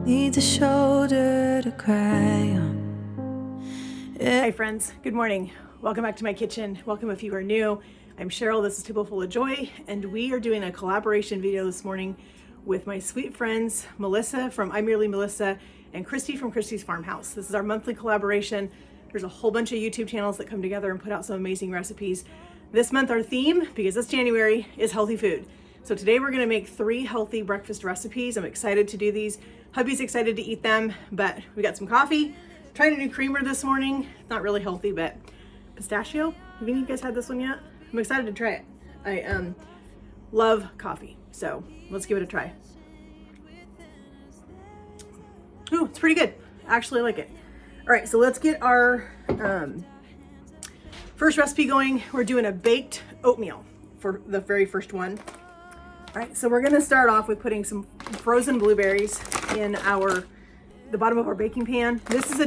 needs a shoulder to cry on. Hi friends, good morning. Welcome back to my kitchen. Welcome if you are new. I'm Cheryl, this is Table Full of Joy, and we are doing a collaboration video this morning with my sweet friends, Melissa from I'm Merely Melissa and Kristy from Kristy's Farmhouse. This is our monthly collaboration. There's a whole bunch of YouTube channels that come together and put out some amazing recipes. This month our theme, because it's January, is healthy food. So today we're gonna make 3 healthy breakfast recipes. I'm excited to do these. Hubby's excited to eat them, but we got some coffee. Tried a new creamer this morning. Not really healthy, but pistachio. Have any of you guys had this one yet? I'm excited to try it. I love coffee, so let's give it a try. Ooh, it's pretty good. I actually like it. All right, so let's get our first recipe going. We're doing a baked oatmeal for the very first one. All right, so we're gonna start off with putting some frozen blueberries in the bottom of our baking pan. This is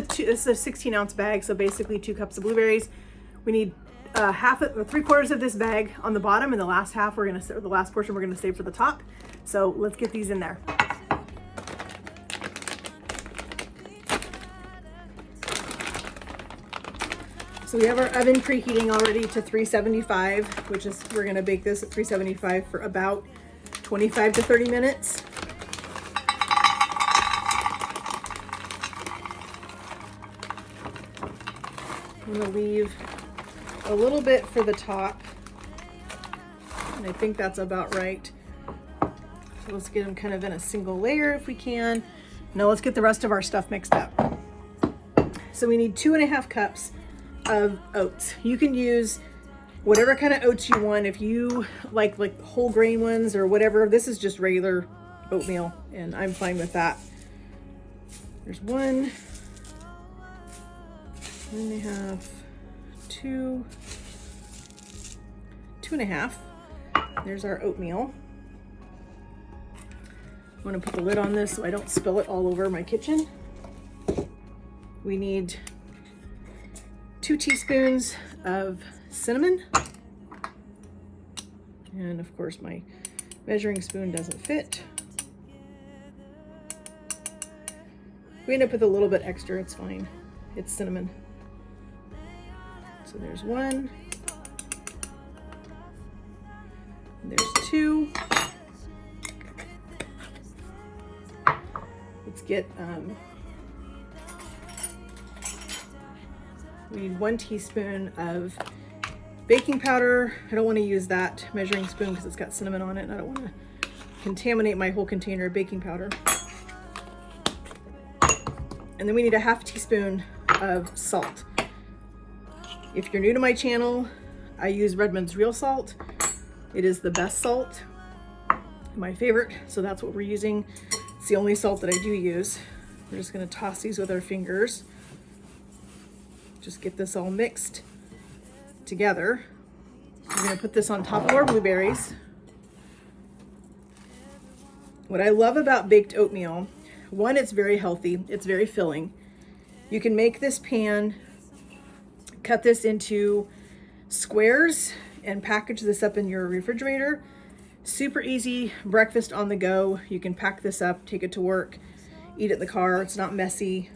a 16-ounce bag, so basically 2 cups of blueberries. We need half or 3/4 of this bag on the bottom, and the last half the last portion we're gonna save for the top. So let's get these in there. So we have our oven preheating already to 375, which is, we're gonna bake this at 375 for about 25 to 30 minutes. I'm gonna leave a little bit for the top, and I think that's about right. So let's get them kind of in a single layer if we can. Now let's get the rest of our stuff mixed up. So we need 2.5 cups of oats. You can use whatever kind of oats you want. If you like whole grain ones or whatever, this is just regular oatmeal and I'm fine with that. There's 1.5, 2, 2.5. There's our oatmeal. I'm going to put the lid on this so I don't spill it all over my kitchen. We need 2 teaspoons of cinnamon. And of course my measuring spoon doesn't fit. We end up with a little bit extra, it's fine. It's cinnamon. So there's 1. There's 2. Let's get, we need 1 teaspoon of baking powder. I don't want to use that measuring spoon because it's got cinnamon on it and I don't want to contaminate my whole container of baking powder. And then we need a 1/2 teaspoon of salt. If you're new to my channel, I use Redmond's real salt. It is the best salt, my favorite, so that's what we're using. It's the only salt that I do use. We're just going to toss these with our fingers. Just get this all mixed together. We're going to put this on top of our blueberries. What I love about baked oatmeal, one, it's very healthy, it's very filling. You can make this pan, cut this into squares and package this up in your refrigerator. Super easy breakfast on the go. You can pack this up, take it to work, eat it in the car. It's not messy.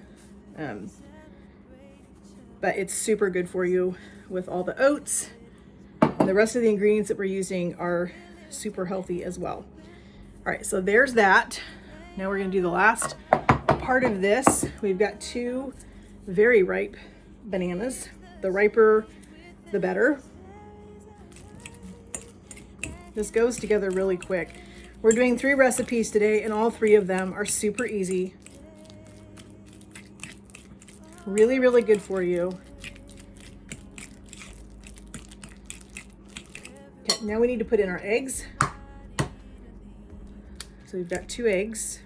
But it's super good for you with all the oats. And the rest of the ingredients that we're using are super healthy as well. All right, so there's that. Now we're gonna do the last part of this. We've got 2 very ripe bananas. The riper, the better. This goes together really quick. We're doing 3 recipes today and all 3 of them are super easy. Really, really good for you. Okay, now we need to put in our eggs. So we've got 2 eggs.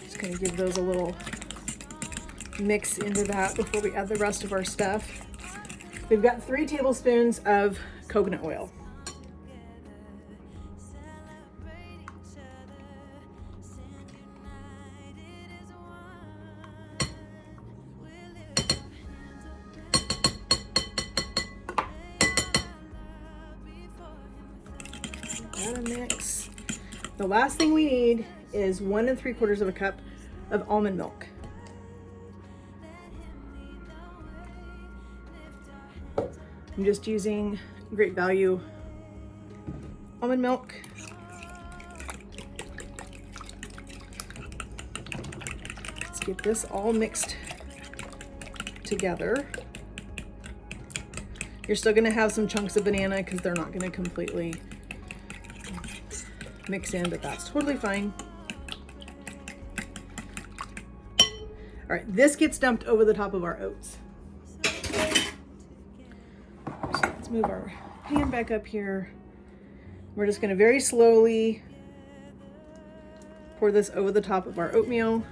Just gonna give those a little mix into that before we add the rest of our stuff. We've got 3 tablespoons of coconut oil. that a mix. The last thing we need is 1 3/4 cup of almond milk. I'm just using Great Value almond milk. Let's get this all mixed together. You're still going to have some chunks of banana because they're not going to completely mix in, but that's totally fine. All right, this gets dumped over the top of our oats. So let's move our pan back up here. We're just going to very slowly pour this over the top of our oatmeal.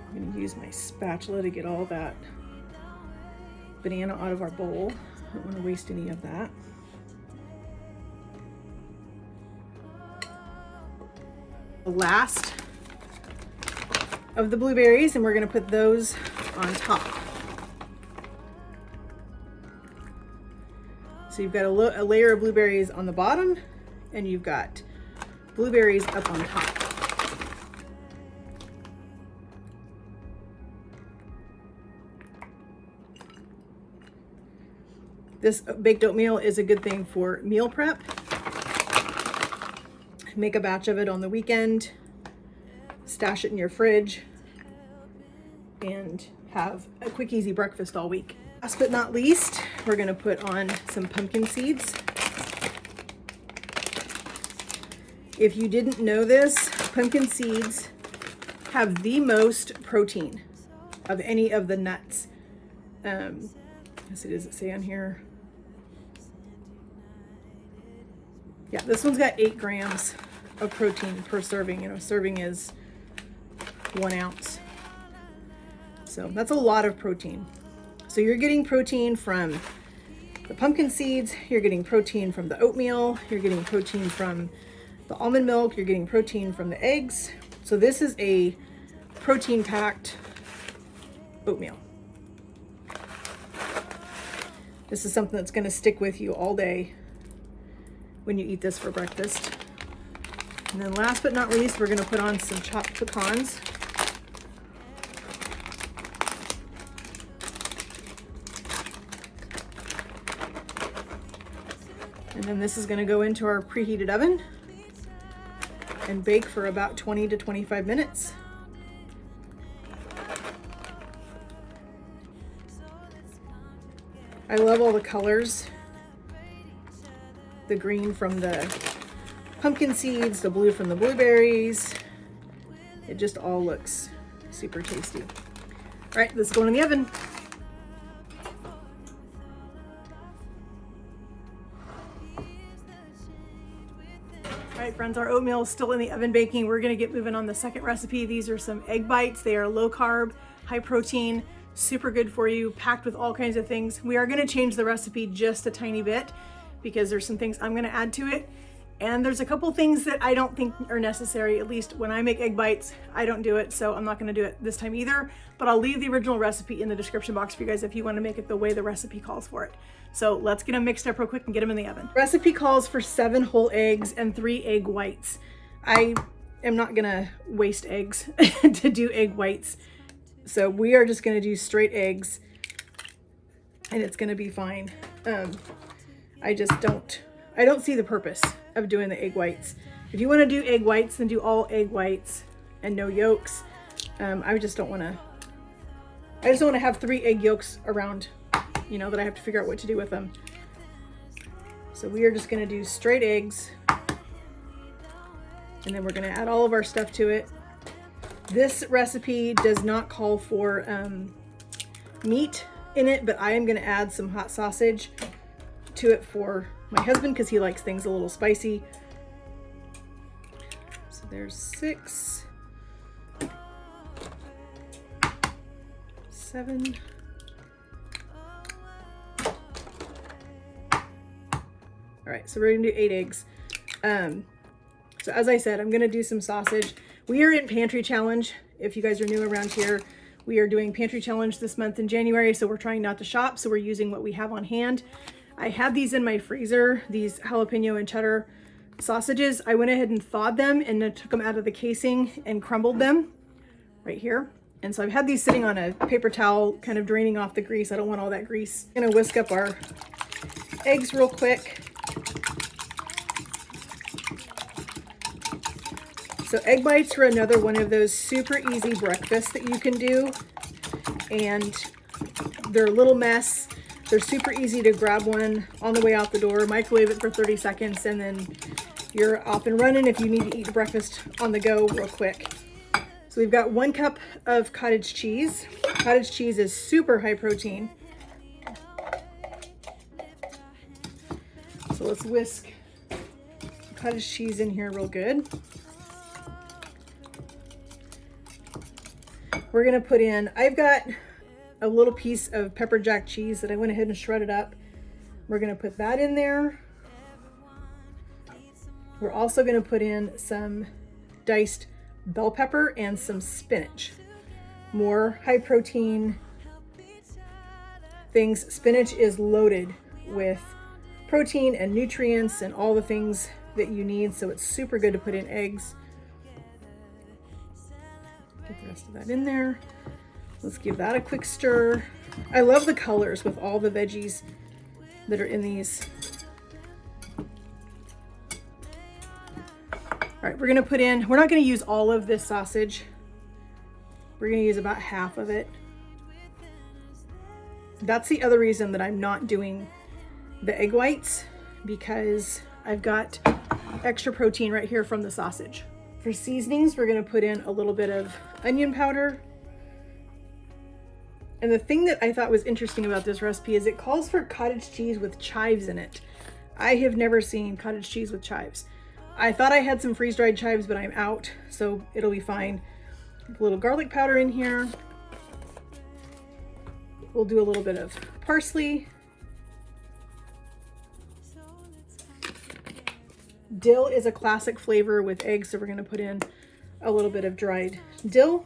I'm going to use my spatula to get all that banana out of our bowl. I don't want to waste any of that. The last of the blueberries, and we're going to put those on top. So you've got a layer of blueberries on the bottom, and you've got blueberries up on top. This baked oatmeal is a good thing for meal prep. Make a batch of it on the weekend, stash it in your fridge, and have a quick, easy breakfast all week. Last but not least, we're gonna put on some pumpkin seeds. If you didn't know this, pumpkin seeds have the most protein of any of the nuts. Let's see, does it say on here? Yeah, this one's got 8 grams of protein per serving. You know, serving is 1 ounce. So that's a lot of protein. So you're getting protein from the pumpkin seeds, you're getting protein from the oatmeal, you're getting protein from the almond milk, you're getting protein from the eggs. So this is a protein-packed oatmeal. This is something that's going to stick with you all day when you eat this for breakfast. And then last but not least, we're going to put on some chopped pecans. And then this is going to go into our preheated oven and bake for about 20 to 25 minutes. I love all the colors. The green from the pumpkin seeds, the blue from the blueberries. It just all looks super tasty. All right, this is going in the oven. All right, friends, our oatmeal is still in the oven baking. We're gonna get moving on the second recipe. These are some egg bites. They are low carb, high protein, super good for you, packed with all kinds of things. We are gonna change the recipe just a tiny bit because there's some things I'm gonna add to it. And there's a couple things that I don't think are necessary. At least when I make egg bites, I don't do it. So I'm not gonna do it this time either, but I'll leave the original recipe in the description box for you guys if you wanna make it the way the recipe calls for it. So let's get them mixed up real quick and get them in the oven. Recipe calls for 7 whole eggs and 3 egg whites. I am not gonna waste eggs to do egg whites. So we are just gonna do straight eggs and it's gonna be fine. I don't see the purpose of doing the egg whites. If you wanna do egg whites, then do all egg whites and no yolks. I just don't wanna have 3 egg yolks around, you know, that I have to figure out what to do with them. So we are just gonna do straight eggs and then we're gonna add all of our stuff to it. This recipe does not call for meat in it, but I am gonna add some hot sausage to it for my husband because he likes things a little spicy. So there's 6, 7. All right, so we're gonna do 8 eggs. So as I said, I'm gonna do some sausage. We are in Pantry Challenge. If you guys are new around here, we are doing Pantry Challenge this month in January, so we're trying not to shop, so we're using what we have on hand. I had these in my freezer, these jalapeno and cheddar sausages. I went ahead and thawed them and then took them out of the casing and crumbled them right here. And so I've had these sitting on a paper towel, kind of draining off the grease. I don't want all that grease. I'm gonna whisk up our eggs real quick. So egg bites are another one of those super easy breakfasts that you can do. And they're a little mess. They're super easy to grab one on the way out the door, microwave it for 30 seconds, and then you're off and running if you need to eat breakfast on the go real quick. So we've got 1 cup of cottage cheese. Cottage cheese is super high protein. So let's whisk cottage cheese in here real good. We're gonna put in, I've got a little piece of pepper jack cheese that I went ahead and shredded up. We're gonna put that in there. We're also gonna put in some diced bell pepper and some spinach. More high protein things. Spinach is loaded with protein and nutrients and all the things that you need, so it's super good to put in eggs. Get the rest of that in there. Let's give that a quick stir. I love the colors with all the veggies that are in these. All right, we're gonna put in, we're not gonna use all of this sausage. We're gonna use about half of it. That's the other reason that I'm not doing the egg whites, because I've got extra protein right here from the sausage. For seasonings, we're gonna put in a little bit of onion powder. And the thing that I thought was interesting about this recipe is it calls for cottage cheese with chives in it. I have never seen cottage cheese with chives. I thought I had some freeze-dried chives, but I'm out, so it'll be fine. A little garlic powder in here. We'll do a little bit of parsley. Dill is a classic flavor with eggs, so we're gonna put in a little bit of dried dill.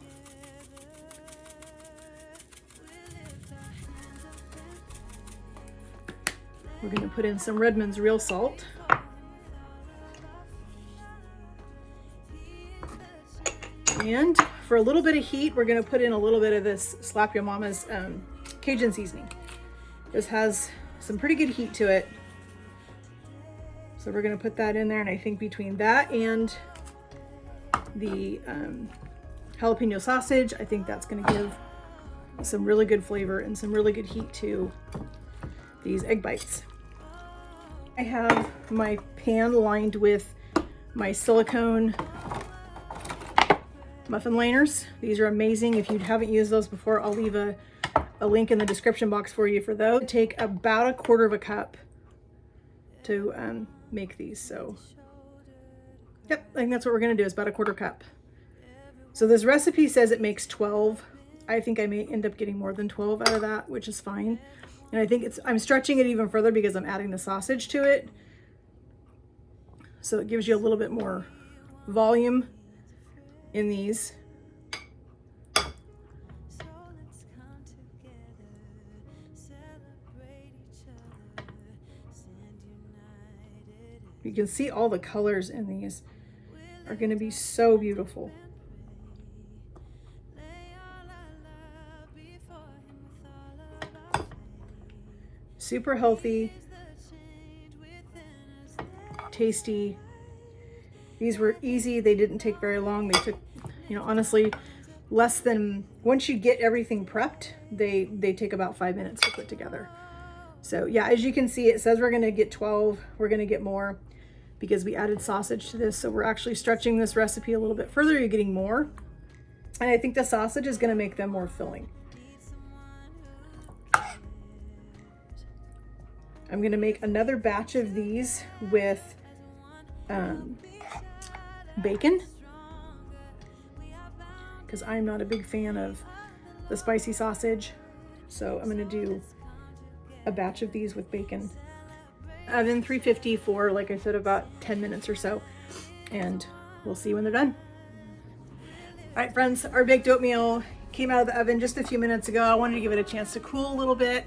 We're gonna put in some Redmond's real salt. And for a little bit of heat, we're gonna put in a little bit of this Slap Your Mama's Cajun seasoning. This has some pretty good heat to it. So we're gonna put that in there, and I think between that and the jalapeno sausage, I think that's gonna give some really good flavor and some really good heat to these egg bites. I have my pan lined with my silicone muffin liners. These are amazing. If you haven't used those before, I'll leave a link in the description box for you for those. Take about 1/4 cup to make these. So yep, I think that's what we're gonna do, is about 1/4 cup. So this recipe says it makes 12. I think I may end up getting more than 12 out of that, which is fine. And I think I'm stretching it even further because I'm adding the sausage to it. So it gives you a little bit more volume in these. You can see all the colors in these are going to be so beautiful. Super healthy, tasty. These were easy. They didn't take very long. They took, honestly, less than, once you get everything prepped, they take about 5 minutes to put together. So yeah, as you can see, it says we're going to get 12. We're going to get more because we added sausage to this. So we're actually stretching this recipe a little bit further. You're getting more. And I think the sausage is going to make them more filling. I'm going to make another batch of these with bacon, because I'm not a big fan of the spicy sausage. So I'm going to do a batch of these with bacon. Oven 350 for, like I said, about 10 minutes or so, and we'll see when they're done. All right, friends, our baked oatmeal came out of the oven just a few minutes ago. I wanted to give it a chance to cool a little bit.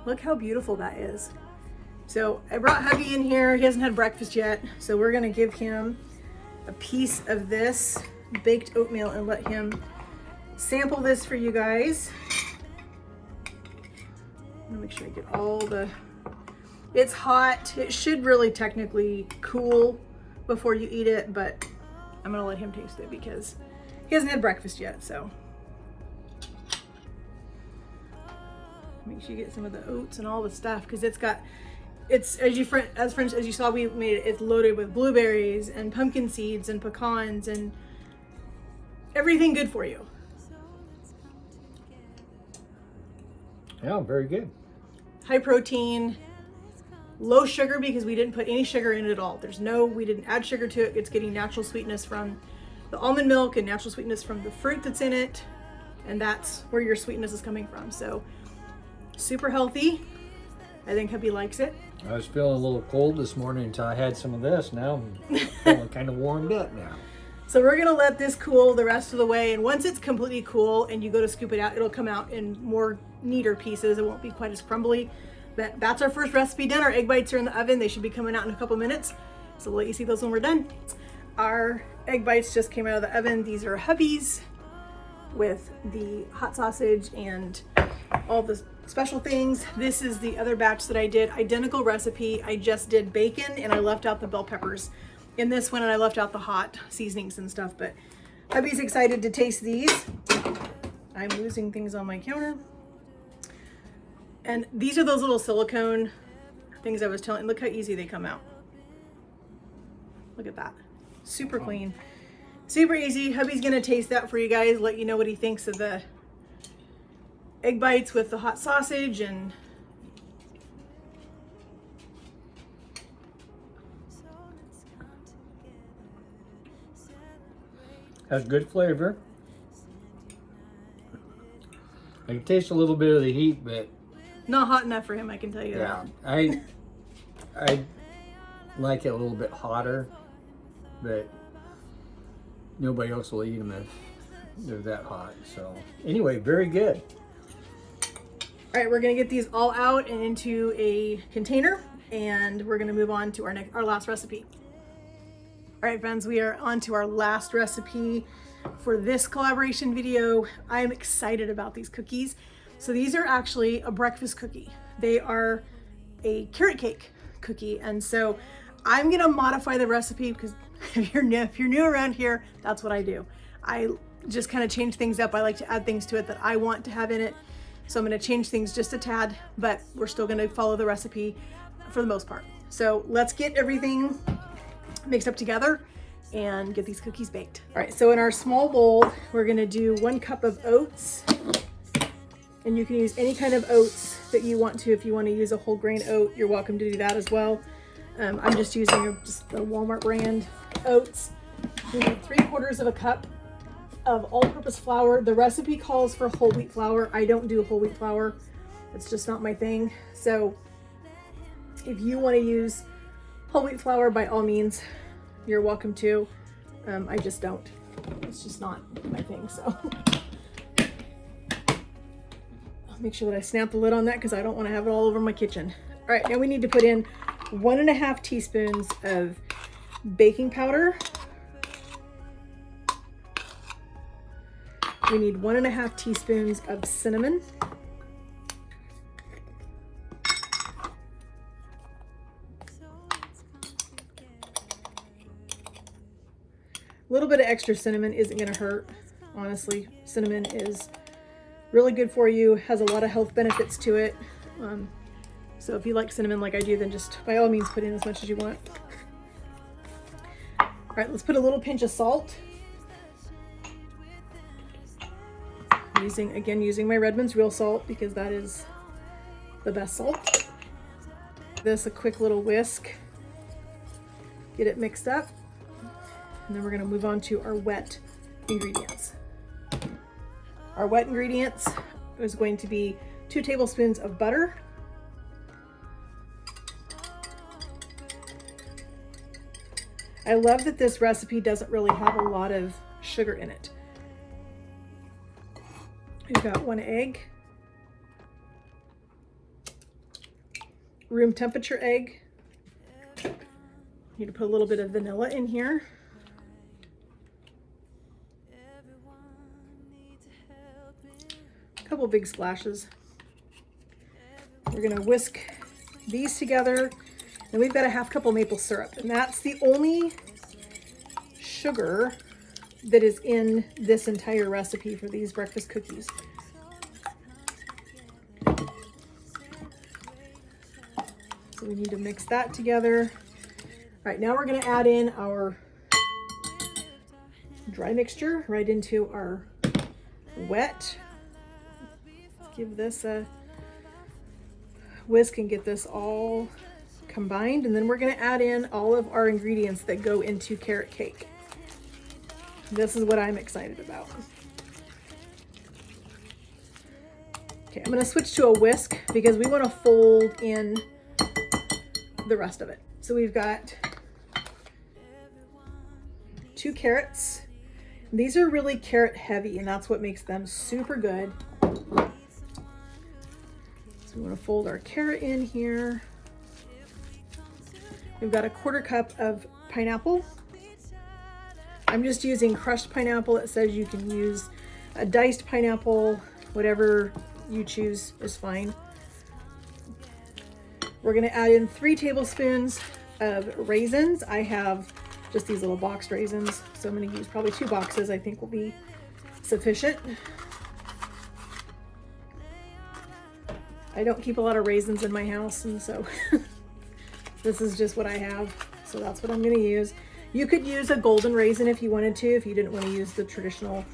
Look how beautiful that is. So I brought hubby in here. He hasn't had breakfast yet. So we're gonna give him a piece of this baked oatmeal and let him sample this for you guys. I'm gonna make sure I get all the, it's hot. It should really technically cool before you eat it, but I'm gonna let him taste it because he hasn't had breakfast yet, so. Make sure you get some of the oats and all the stuff because it's got, it's, as you saw, we made it, it's loaded with blueberries and pumpkin seeds and pecans and everything good for you. Yeah, very good. High protein, low sugar because we didn't put any sugar in it at all. We didn't add sugar to it. It's getting natural sweetness from the almond milk and natural sweetness from the fruit that's in it. And that's where your sweetness is coming from. So super healthy. I think hubby likes it. I was feeling a little cold this morning until I had some of this. Now I'm feeling kind of warmed up now. So we're gonna let this cool the rest of the way. And once it's completely cool and you go to scoop it out, it'll come out in more neater pieces. It won't be quite as crumbly. But that's our first recipe done. Our egg bites are in the oven. They should be coming out in a couple minutes. So we'll let you see those when we're done. Our egg bites just came out of the oven. These are hubby's with the hot sausage and all the special things. This is the other batch that I did. Identical recipe. I just did bacon and I left out the bell peppers in this one and I left out the hot seasonings and stuff. But hubby's excited to taste these. I'm losing things on my counter. And these are those little silicone things I was telling. Look how easy they come out. Look at that. Super clean. Super easy. Hubby's gonna taste that for you guys, let you know what he thinks of the egg bites with the hot sausage and has good flavor. I can taste a little bit of the heat, but not hot enough for him, I can tell you yeah, that. I like it a little bit hotter, but nobody else will eat them if they're that hot. So anyway, very good. All right, we're gonna get these all out and into a container and we're gonna move on to our last recipe. All right, friends, we are on to our last recipe for this collaboration video. I am excited about these cookies. So these are actually a breakfast cookie. They are a carrot cake cookie. And so I'm gonna modify the recipe because if you're new around here, that's what I do. I just kind of change things up. I like to add things to it that I want to have in it. So I'm gonna change things just a tad, but we're still gonna follow the recipe for the most part. So let's get everything mixed up together and get these cookies baked. All right, so in our small bowl, we're gonna do 1 cup of oats. And you can use any kind of oats that you want to. If you want to use a whole grain oat, you're welcome to do that as well. I'm just using just the Walmart brand oats. We need 3/4 cup of all-purpose flour. The recipe calls for whole wheat flour. I don't do whole wheat flour. It's just not my thing. So if you want to use whole wheat flour, by all means, you're welcome to. I just don't. It's just not my thing, so. Make sure that I snap the lid on that because I don't want to have it all over my kitchen. All right, now we need to put in 1.5 teaspoons of baking powder. We need 1.5 teaspoons of cinnamon. A little bit of extra cinnamon isn't going to hurt. Honestly, cinnamon is really good for you, has a lot of health benefits to it. So if you like cinnamon like I do, then just by all means put in as much as you want. All right, let's put a little pinch of salt. Using my Redmond's real salt because that is the best salt. This a quick little whisk. Get it mixed up. And then we're gonna move on to our wet ingredients. Our wet ingredients is going to be 2 tablespoons of butter, I love that this recipe doesn't really have a lot of sugar in it. We've got 1 egg, room temperature egg. Need to put a little bit of vanilla in here. A couple big splashes. We're gonna whisk these together, and we've got a 1/2 cup of maple syrup, and that's the only sugar that is in this entire recipe for these breakfast cookies. So we need to mix that together. All right, now we're gonna add in our dry mixture right into our wet. Let's give this a whisk and get this all combined. And then we're gonna add in all of our ingredients that go into carrot cake. This is what I'm excited about. Okay, I'm gonna switch to a whisk because we wanna fold in the rest of it. So we've got 2 carrots. These are really carrot heavy, and that's what makes them super good. So we want to fold our carrot in here. We've got a 1/4 cup of pineapple. I'm just using crushed pineapple. It says you can use a diced pineapple, whatever you choose is fine. We're going to add in 3 tablespoons of raisins. I have just these little boxed raisins, so I'm going to use probably 2 boxes. I think will be sufficient. I don't keep a lot of raisins in my house, and so this is just what I have, so that's what I'm going to use. You could use a golden raisin if you wanted to. If you didn't want to use the traditional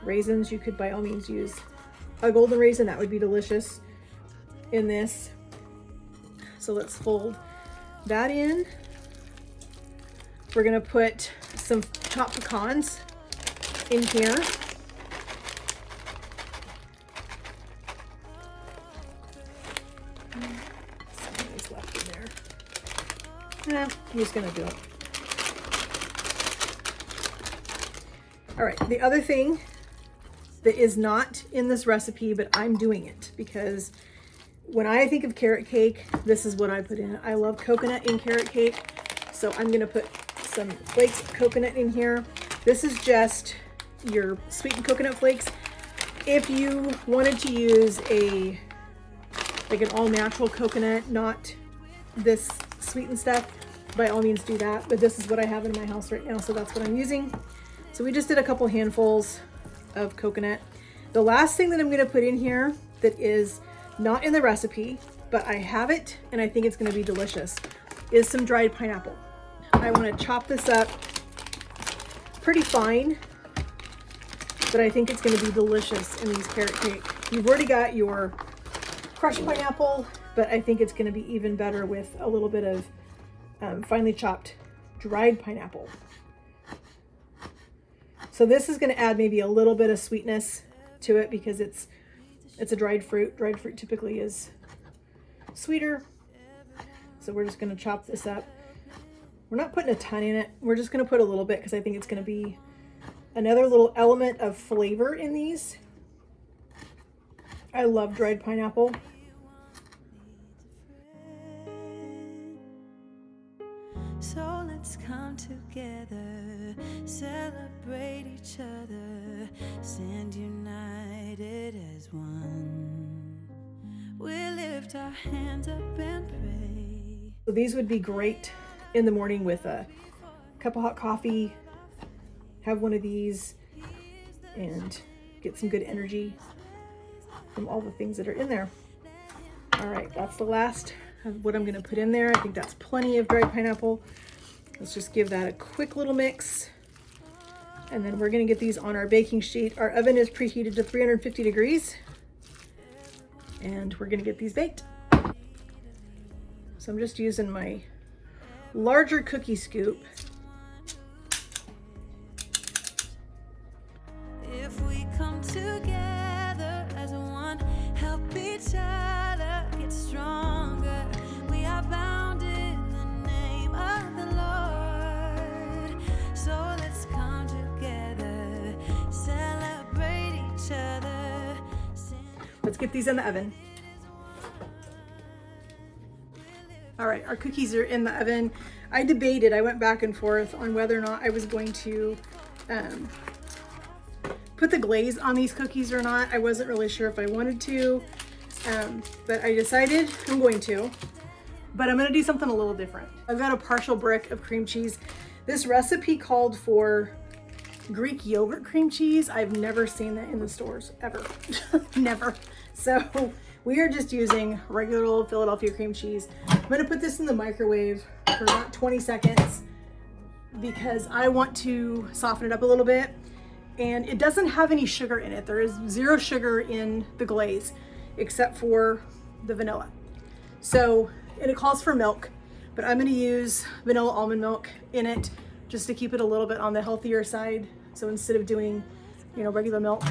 raisins, you could by all means use a golden raisin. That would be delicious in this. So let's fold that in. We're gonna put some chopped pecans in here. Something's left in there. I'm just gonna do it. All right, the other thing that is not in this recipe, but I'm doing it because when I think of carrot cake, this is what I put in. I love coconut in carrot cake, so I'm gonna put some flakes of coconut in here. This is just your sweetened coconut flakes. If you wanted to use an all-natural coconut, not this sweetened stuff, by all means do that, but this is what I have in my house right now, so that's what I'm using. So we just did a couple handfuls of coconut. The last thing that I'm gonna put in here that is not in the recipe, but I have it and I think it's gonna be delicious, is some dried pineapple. I want to chop this up pretty fine, but I think it's going to be delicious in these carrot cake. You've already got your crushed pineapple, but I think it's going to be even better with a little bit of finely chopped dried pineapple. So this is going to add maybe a little bit of sweetness to it because it's a dried fruit. Dried fruit typically is sweeter. So we're just going to chop this up. We're not putting a ton in it. We're just going to put a little bit because I think it's going to be another little element of flavor in these. I love dried pineapple. So let's come together, celebrate each other, stand united as one. We lift our hands up and pray. So these would be great in the morning with a cup of hot coffee. Have one of these and get some good energy from all the things that are in there. All right, that's the last of what I'm going to put in there. I think that's plenty of dried pineapple. Let's just give that a quick little mix. And then we're going to get these on our baking sheet. Our oven is preheated to 350 degrees. And we're going to get these baked. So I'm just using my larger cookie scoop. If we come together as one, help each other get stronger. We are bound in the name of the Lord. So let's come together, celebrate each other, let's get these in the oven. All right, our cookies are in the oven. I debated, I went back and forth on whether or not I was going to put the glaze on these cookies or not. I wasn't really sure if I wanted to, but I decided I'm going to. But I'm gonna do something a little different. I've got a partial brick of cream cheese. This recipe called for Greek yogurt cream cheese. I've never seen that in the stores, ever, never. So we are just using regular old Philadelphia cream cheese. I'm gonna put this in the microwave for about 20 seconds because I want to soften it up a little bit. And it doesn't have any sugar in it. There is 0 sugar in the glaze except for the vanilla. So, and it calls for milk, but I'm gonna use vanilla almond milk in it just to keep it a little bit on the healthier side. So instead of doing, you know, regular milk,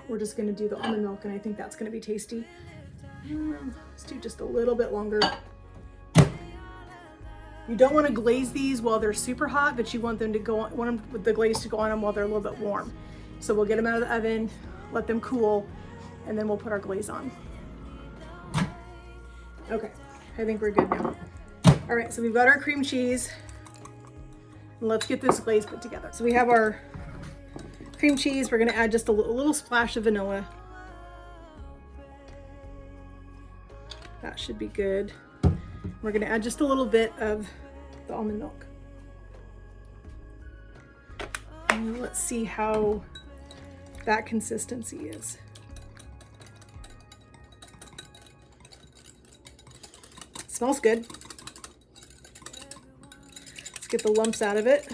we're just gonna do the almond milk, and I think that's gonna be tasty. Let's do just a little bit longer. You don't want to glaze these while they're super hot, but you want them to go on, want them with the glaze to go on them while they're a little bit warm. So we'll get them out of the oven, let them cool, and then we'll put our glaze on. Okay, I think we're good now. All right, so we've got our cream cheese. And let's get this glaze put together. So we have our cream cheese. We're gonna add just a little splash of vanilla. That should be good. We're gonna add just a little bit of the almond milk. And let's see how that consistency is. Smells good. Let's get the lumps out of it.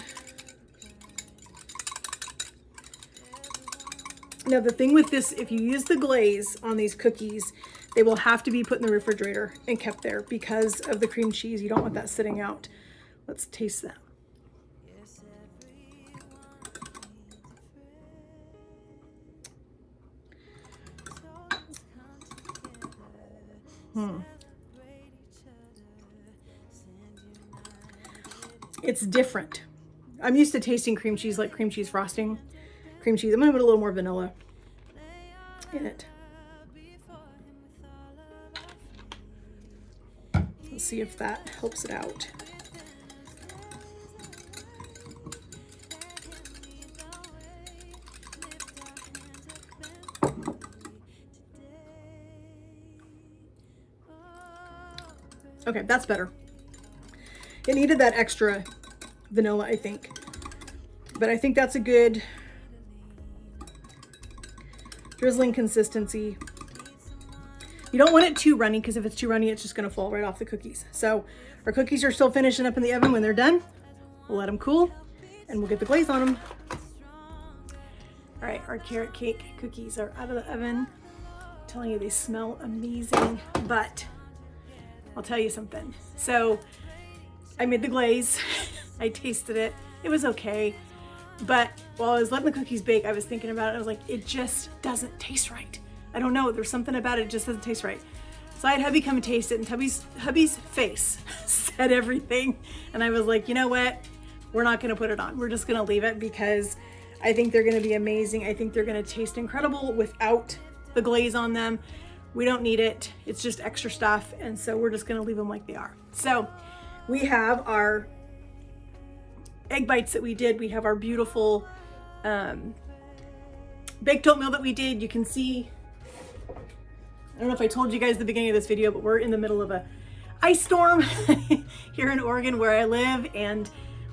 Now the thing with this, if you use the glaze on these cookies, they will have to be put in the refrigerator and kept there because of the cream cheese. You don't want that sitting out. Let's taste that. It's different. I'm used to tasting cream cheese like cream cheese frosting. Cream cheese, I'm gonna put a little more vanilla in it. Let's see if that helps it out. Okay, that's better. It needed that extra vanilla, I think. But I think that's a good drizzling consistency. You don't want it too runny because if it's too runny, it's just gonna fall right off the cookies. So our cookies are still finishing up in the oven. When they're done, we'll let them cool and we'll get the glaze on them. All right, our carrot cake cookies are out of the oven. I'm telling you, they smell amazing, but I'll tell you something. So I made the glaze, I tasted it, it was okay. But while I was letting the cookies bake, I was thinking about it. I was like, it just doesn't taste right. I don't know, there's something about it, just doesn't taste right. So I had hubby come and taste it, and hubby's face said everything. And I was like, you know what? We're not gonna put it on. We're just gonna leave it because I think they're gonna be amazing. I think they're gonna taste incredible without the glaze on them. We don't need it. It's just extra stuff. And so we're just gonna leave them like they are. So we have our egg bites that we did. We have our beautiful baked oatmeal that we did. You can see, I don't know if I told you guys at the beginning of this video, but we're in the middle of a ice storm here in Oregon where I live, and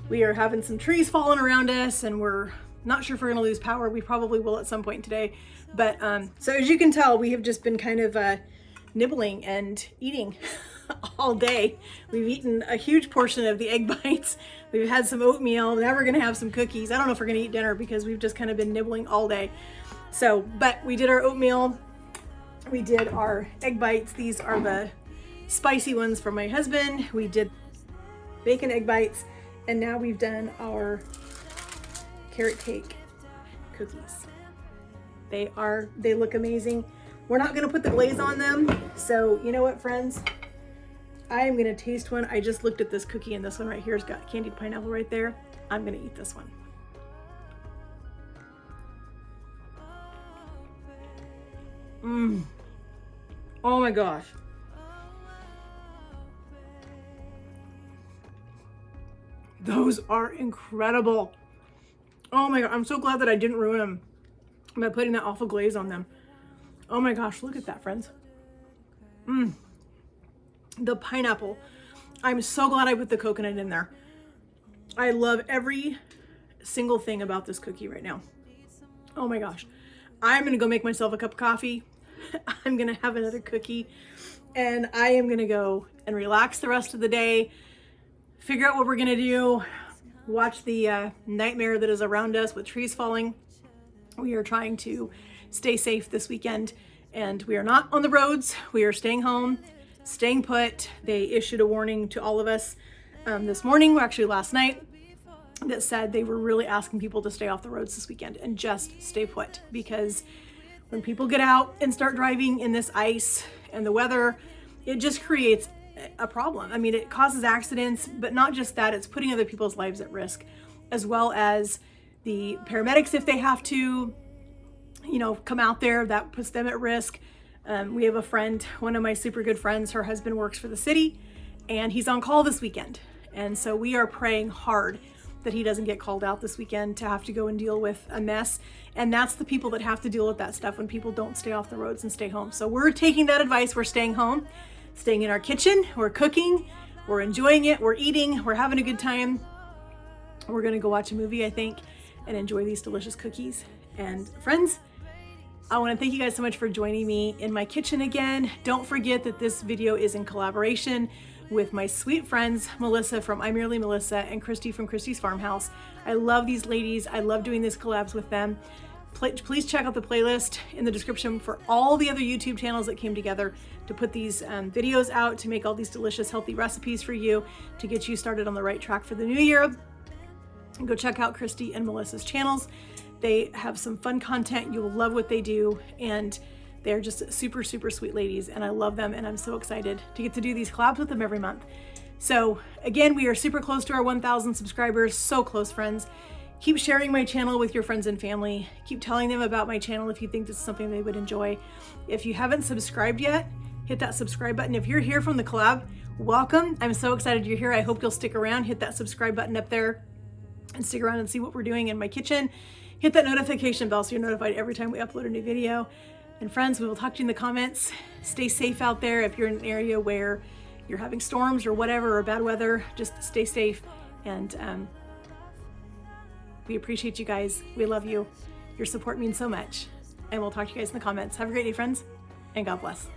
we are having some trees falling around us, and we're not sure if we're gonna lose power. We probably will at some point today. But so as you can tell, we have just been kind of nibbling and eating all day. We've eaten a huge portion of the egg bites. We've had some oatmeal. Now we're gonna have some cookies. I don't know if we're gonna eat dinner because we've just kind of been nibbling all day. So, but we did our oatmeal. We did our egg bites. These are the spicy ones from my husband. We did bacon egg bites. And now we've done our carrot cake cookies. They look amazing. We're not gonna put the glaze on them. So you know what, friends? I am gonna taste one. I just looked at this cookie, and this one right here has got candied pineapple right there. I'm gonna eat this one. Oh my gosh. Those are incredible. Oh my God, I'm so glad that I didn't ruin them by putting that awful glaze on them. Oh my gosh, look at that, friends. The pineapple. I'm so glad I put the coconut in there. I love every single thing about this cookie right now. Oh my gosh. I'm gonna go make myself a cup of coffee. I'm gonna have another cookie, and I am gonna go and relax the rest of the day, figure out what we're gonna do, watch the nightmare that is around us with trees falling. We are trying to stay safe this weekend, and we are not on the roads. We are staying home, staying put. They issued a warning to all of us this morning, actually last night, that said they were really asking people to stay off the roads this weekend and just stay put, because when people get out and start driving in this ice and the weather, it just creates a problem. I mean, it causes accidents, but not just that, it's putting other people's lives at risk, as well as the paramedics, if they have to, come out there, that puts them at risk. We have a friend, one of my super good friends, her husband works for the city, and he's on call this weekend. And so we are praying hard that he doesn't get called out this weekend to have to go and deal with a mess. And that's the people that have to deal with that stuff when people don't stay off the roads and stay home. So we're taking that advice. We're staying home, staying in our kitchen. We're cooking. We're enjoying it. We're eating. We're having a good time. We're going to go watch a movie, I think, and enjoy these delicious cookies. And friends, I want to thank you guys so much for joining me in my kitchen again. Don't forget that this video is in collaboration with my sweet friends, Melissa from I'm Merely Melissa and Kristy from Kristy's Farmhouse. I love these ladies. I love doing these collabs with them. Please check out the playlist in the description for all the other YouTube channels that came together to put these videos out, to make all these delicious, healthy recipes for you, to get you started on the right track for the new year. Go check out Kristy and Melissa's channels. They have some fun content. You will love what they do, and they're just super, super sweet ladies, and I love them, and I'm so excited to get to do these collabs with them every month. So again, we are super close to our 1,000 subscribers, so close, friends. Keep sharing my channel with your friends and family. Keep telling them about my channel if you think this is something they would enjoy. If you haven't subscribed yet, hit that subscribe button. If you're here from the collab, welcome. I'm so excited you're here. I hope you'll stick around. Hit that subscribe button up there and stick around and see what we're doing in my kitchen. Hit that notification bell so you're notified every time we upload a new video. And friends, we will talk to you in the comments. Stay safe out there. If you're in an area where you're having storms or whatever, or bad weather, just stay safe. And we appreciate you guys. We love you. Your support means so much. And we'll talk to you guys in the comments. Have a great day, friends, and God bless.